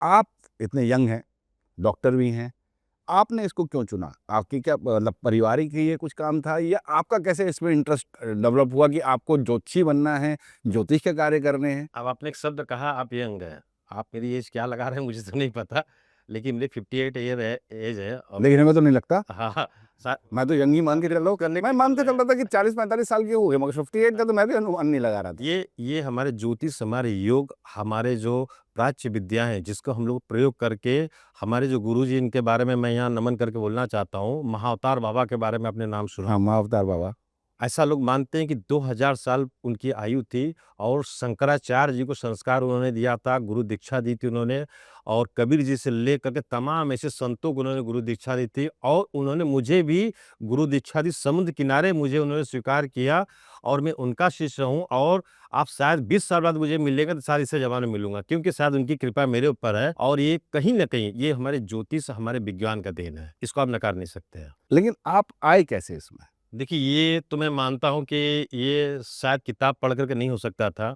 आप इतने यंग हैं, डॉक्टर भी हैं, आपने इसको क्यों चुना? आपकी क्या मतलब पारिवारिक ही ये कुछ काम था या आपका कैसे इसमें इंटरेस्ट डेवलप हुआ कि आपको ज्योतिषी बनना है, ज्योतिष के कार्य करने हैं? अब आपने एक शब्द कहा आप यंग हैं। आप मेरी एज क्या लगा रहे हैं मुझे तो नहीं पता, लेकिन मेरी 58 ईयर है एज है और लेकिन हमें तो नहीं लगता। हाँ, हाँ, सा मैं तो यंग ही मान के चल रहा हूँ। करने मैं के लिए मान चल के रहे चल हैं। रहा था कि 40-45 साल के हो गए, मगर 58 का तो मैं भी अनुमान नहीं लगा रहा था। ये हमारे ज्योतिष, हमारे योग, हमारे जो प्राच्य विद्या हैं, जिसको हम लोग प्रयोग करके हमारे जो गुरुजी इनके बारे में मैं यहाँ नमन करके बोलना चाहता हूँ, महाअवतार बाबा के बारे में आपने नाम सुना। हाँ, महाअवतार बाबा। ऐसा लोग मानते हैं कि 2000 साल उनकी आयु थी और शंकराचार्य जी को संस्कार उन्होंने दिया था, गुरु दीक्षा दी थी उन्होंने और कबीर जी से लेकर के तमाम ऐसे संतों को उन्होंने गुरु दीक्षा दी थी और उन्होंने मुझे भी गुरु दीक्षा दी। समुद्र किनारे मुझे उन्होंने स्वीकार किया और मैं उनका शिष्य हूँ और आप शायद 20 साल बाद मुझे मिलेंगे तो शायद इसी ज़माने में मिलूँगा क्योंकि शायद उनकी कृपा मेरे ऊपर है और ये कहीं न कहीं ये हमारे ज्योतिष, हमारे विज्ञान का देन है। इसको आप नकार नहीं सकते हैं। लेकिन आप आए कैसे इसमें? देखिए, ये तो मैं मानता हूँ कि ये शायद किताब पढ़ कर के नहीं हो सकता था।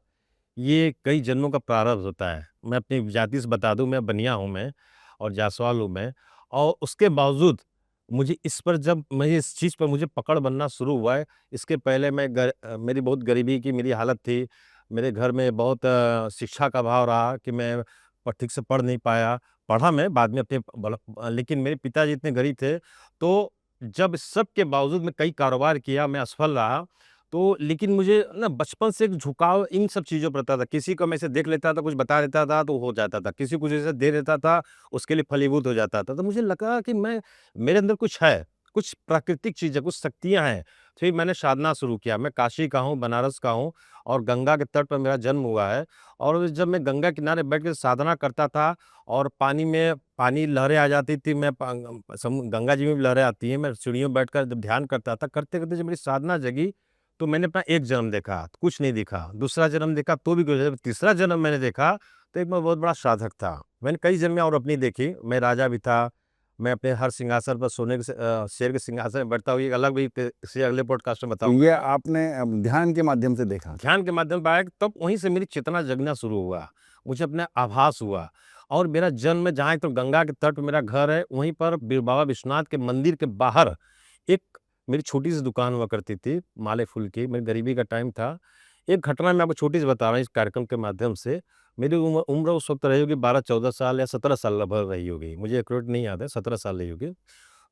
ये कई जन्मों का प्रारब्ध होता है। मैं अपनी जाति से बता दूँ, मैं बनिया हूँ मैं और जायसवाल हूँ मैं और उसके बावजूद मुझे इस पर जब मैं इस चीज़ पर मुझे पकड़ बनना शुरू हुआ है, इसके पहले मेरी बहुत गरीबी की मेरी हालत थी। मेरे घर में बहुत शिक्षा का अभाव रहा कि मैं ठीक से पढ़ नहीं पाया। पढ़ा मैं बाद में अपने लेकिन मेरे पिताजी इतने गरीब थे, तो जब सब के बावजूद मैं कई कारोबार किया, मैं असफल रहा, तो लेकिन मुझे ना बचपन से एक झुकाव इन सब चीज़ों पर रहता था। किसी को मैं ऐसे देख लेता था, कुछ बता देता था, तो हो जाता था। किसी को जैसे दे देता था, उसके लिए फलीभूत हो जाता था। तो मुझे लगा कि मेरे अंदर कुछ है, कुछ प्राकृतिक चीज़ है, कुछ शक्तियाँ हैं। फिर मैंने साधना शुरू किया। मैं काशी का हूँ, बनारस का हूँ और गंगा के तट पर मेरा जन्म हुआ है और जब मैं गंगा किनारे बैठ के साधना करता था और पानी लहरें आ जाती थी, मैं गंगा जी में भी लहरें आती हैं, मैं सीढ़ियों में बैठकर जब ध्यान करता था, करते-करते जब मेरी साधना जगी, तो मैंने अपना एक जन्म देखा, कुछ नहीं दिखा, दूसरा जन्म देखा तो भी कुछ नहीं, तीसरा जन्म मैंने देखा, तो एक मैं बहुत बड़ा साधक था। मैंने कई जन्में और अपनी देखी, मैं राजा भी था, मैं अपने हर सिंहासन पर शेर के सिंहासन में बैठता हूँ, ये अलग भी किसी अगले पॉडकास्ट में तो ये बताऊँगा मैं। आपने ध्यान के माध्यम से देखा। ध्यान के माध्यम से आया तब वहीं से मेरी चेतना जगना शुरू हुआ। मुझे अपना आभास हुआ और मेरा जन्म जहाँ तो गंगा के तट पे मेरा घर है, वहीं पर बाबा विश्वनाथ के मंदिर के बाहर एक मेरी छोटी-सी दुकान हुआ करती थी, माले फूल की, मेरी गरीबी का टाइम था। एक घटना मैं आपको छोटी-सी बता रहा हूँ इस कार्यक्रम के माध्यम से। मेरी उम्र उस वक़्त रही होगी 12-14 साल या 17 साल लगभग रही होगी, मुझे एक्यूरेट नहीं याद है, 17 साल रही होगी।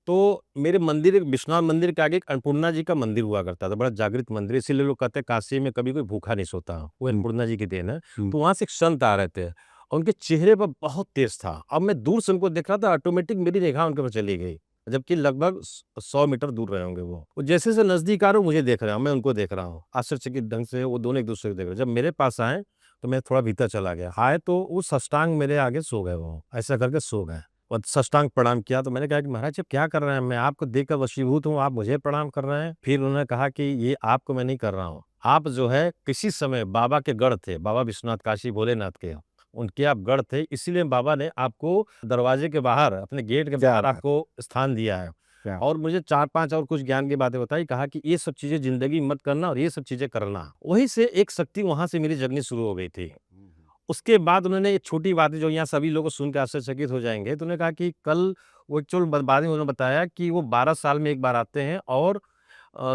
तो मेरे मंदिर एक विश्वनाथ मंदिर के आगे एक अन्नपूर्णा जी का मंदिर हुआ करता था, बड़ा जागृत मंदिर है, इसीलिए लोग कहते हैं काशी में कभी कोई भूखा नहीं सोता, वो हुँ, अन्नपूर्णा जी की देन है। हुँ। तो वहाँ से एक संत आ रहे थे और उनके चेहरे पर बहुत तेज था। अब मैं दूर से उनको देख रहा था, ऑटोमेटिक मेरी निगाह उनके पर चली गई, जबकि लगभग 100 मीटर दूर रहे होंगे वो। वो जैसे-जैसे नज़दीक आ रहे हो मुझे देख रहे हैं, मैं उनको देख रहा हूँ। आश्चर्यचकित ढंग से वो दोनों एक-दूसरे को देख रहे हैं। जब मेरे पास आए, तो मैं थोड़ा भीतर चला गया। आए तो वो साष्टांग मेरे आगे सो गए वो, ऐसा करके सो गए। और साष्टांग प्रणाम किया तो मैंने कहा कि महाराज आप क्या कर रहे हैं? मैं आपको देखकर वशीभूत हूँ, आप मुझे प्रणाम कर रहे हैं। फिर उन्होंने कहा कि ये आपको मैं नहीं कर रहा हूँ। आप जो है किसी समय बाबा के गढ़ थे, बाबा विश्वनाथ काशी भोलेनाथ के, उनके आप गढ़ थे, इसीलिए बाबा ने आपको दरवाजे के बाहर, अपने गेट के क्या बाहर बात! आपको स्थान दिया है। क्या और मुझे 4-5 और कुछ ज्ञान की बातें बताई, कहा कि ये सब चीज़ें ज़िंदगी में मत करना और ये सब चीज़ें करना। वहीं से एक शक्ति वहाँ से मेरी जगनी शुरू हो गई थी। हुँ, हुँ। उसके बाद उन्होंने एक छोटी बात है जो यहाँ सभी लोग सुन के आश्चर्यचकित हो जाएँगे, तो उन्होंने कहा कि कल वो एक्चुअल ब बाद में उन्होंने बताया कि वो 12 साल में 1 बार आते हैं और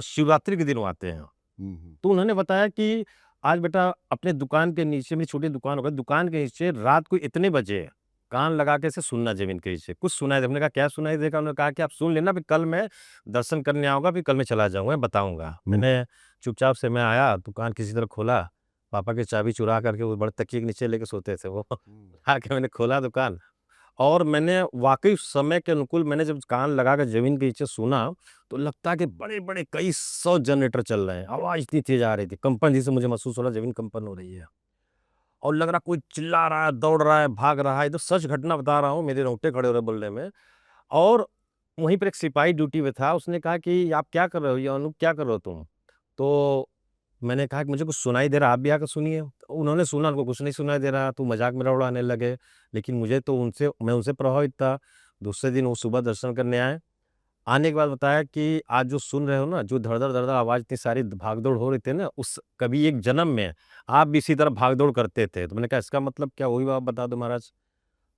शिवरात्रि के दिन वो आते हैं। हुँ, हुँ। तो उन्होंने बताया कि आज बेटा अपने दुकान के नीचे मेरी छोटी दुकान हो गई, दुकान के नीचे रात को इतने बजे कान लगा के ऐसे सुनना ज़मीन के नीचे, कुछ सुनाई दे हमने कहा क्या सुनाई देगा? उन्होंने कहा कि आप सुन लेना फिर कल मैं दर्शन करने आऊँगा, फिर कल मैं चला जाऊँगा, मैं बताऊँगा। हुँ, मैंने चुपचाप से मैं आया, दुकान किसी तरह खोला, पापा की चाबी चुरा करके वो बड़े तकिए के नीचे लेके सोते थे वो। हुँ। आके मैंने खोला दुकान और मैंने वाक़ई समय के अनुकूल मैंने जब कान लगा के ज़मीन के नीचे सुना, तो लगता है कि बड़े-बड़े कई 100 जनरेटर चल रहे हैं। आवाज़ इतनी तेज़ आ रही थी, कंपन जैसे मुझे महसूस हो रहा है ज़मीन कंपन हो रही है। और लग रहा कोई चिल्ला रहा है, दौड़ रहा है, भाग रहा है। ये तो सच घटना बता रहा हूँ, मेरे रोंगटे खड़े हो रहे हैं बोलने में। और वहीं पर एक सिपाही ड्यूटी पे था, उसने कहा कि "आप क्या कर रहे हो ये अनूप क्या कर रहे हो तुम?" तो मैंने कहा कि मुझे कुछ सुनाई दे रहा है, आप भी आकर सुनिए। तो उन्होंने सुना, उनको कुछ नहीं सुनाई दे रहा, तो मज़ाक मेरा उड़ाने लगे। लेकिन मुझे तो मैं उनसे प्रभावित था। दूसरे दिन वो सुबह दर्शन करने आए। आने के बाद बताया कि आज जो सुन रहे हो ना, जो धड़-धड़, धड़-धड़ आवाज़ इतनी सारी भाग-दौड़ हो रही थी ना, उस कभी एक जन्म में आप भी इसी तरह भाग-दौड़ करते थे। तो मैंने कहा इसका मतलब क्या हुई आप बता दो महाराज?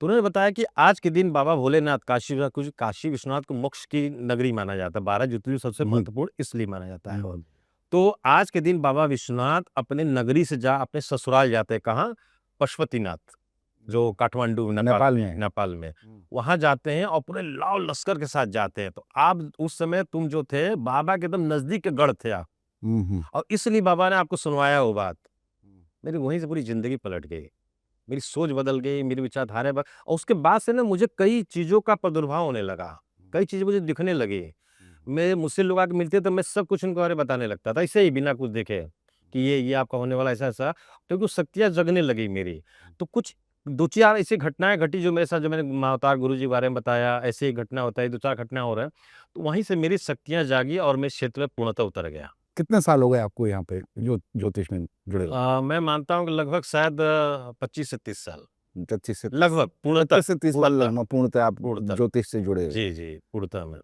तो उन्होंने बताया कि आज के दिन बाबा भोलेनाथ काशी विश्वनाथ को मोक्ष की नगरी माना जाता है। 12 ज्योतिर्लिंग सबसे हम्म, महत्वपूर्ण इसलिए माना जाता है। तो आज के दिन बाबा विश्वनाथ अपने नगरी से अपने ससुराल जाते हैं। कहाँ? पशुपतिनाथ, जो काठमांडू नेपाल में है। नेपाल में। वहाँ जाते हैं और पूरे लाव लश्कर के साथ जाते हैं। तो आप उस समय तुम जो थे बाबा के एकदम नज़दीक के गढ़ थे आप, और इसलिए बाबा ने आपको सुनवाया वो बात। मेरी वहीं से पूरी ज़िंदगी पलट गई। मेरी सोच बदल गई, मेरी विचारधारा और उसके बाद से ना मुझे कई चीज़ों का प्रादुर्भाव होने लगा। कई चीज़ें मुझे दिखने लगी। मुझसे लोग आके मिलते तो मैं सब कुछ उनके बारे में बताने लगता था, ऐसे ही बिना कुछ देखे कि ये आपका होने वाला ऐसा-ऐसा, क्योंकि वो शक्तियाँ जगने लगी मेरी। तो कुछ 2-4 ऐसी घटनाएँ घटी जो मेरे साथ, जो मैंने महाअवतार गुरुजी के बारे में बताया, ऐसे ही घटना होता है, 2-4 घटना हो रहा है। तो वहीं से मेरी शक्तियाँ जागी और मैं इस क्षेत्र में पूर्णतः उतर गया। कितने साल हो गए आपको यहाँ पे ज्योतिष में जुड़े हुए? मैं मानता हूँ कि लगभग शायद 25 से 30 साल। 25 से लगभग पूर्णतः 25 से 30 साल पूर्णतः लगभग पूर्णतः आप पूर्णतः। ज्योतिष से जुड़े हुए। जी, जी, पूर्णतः मैं।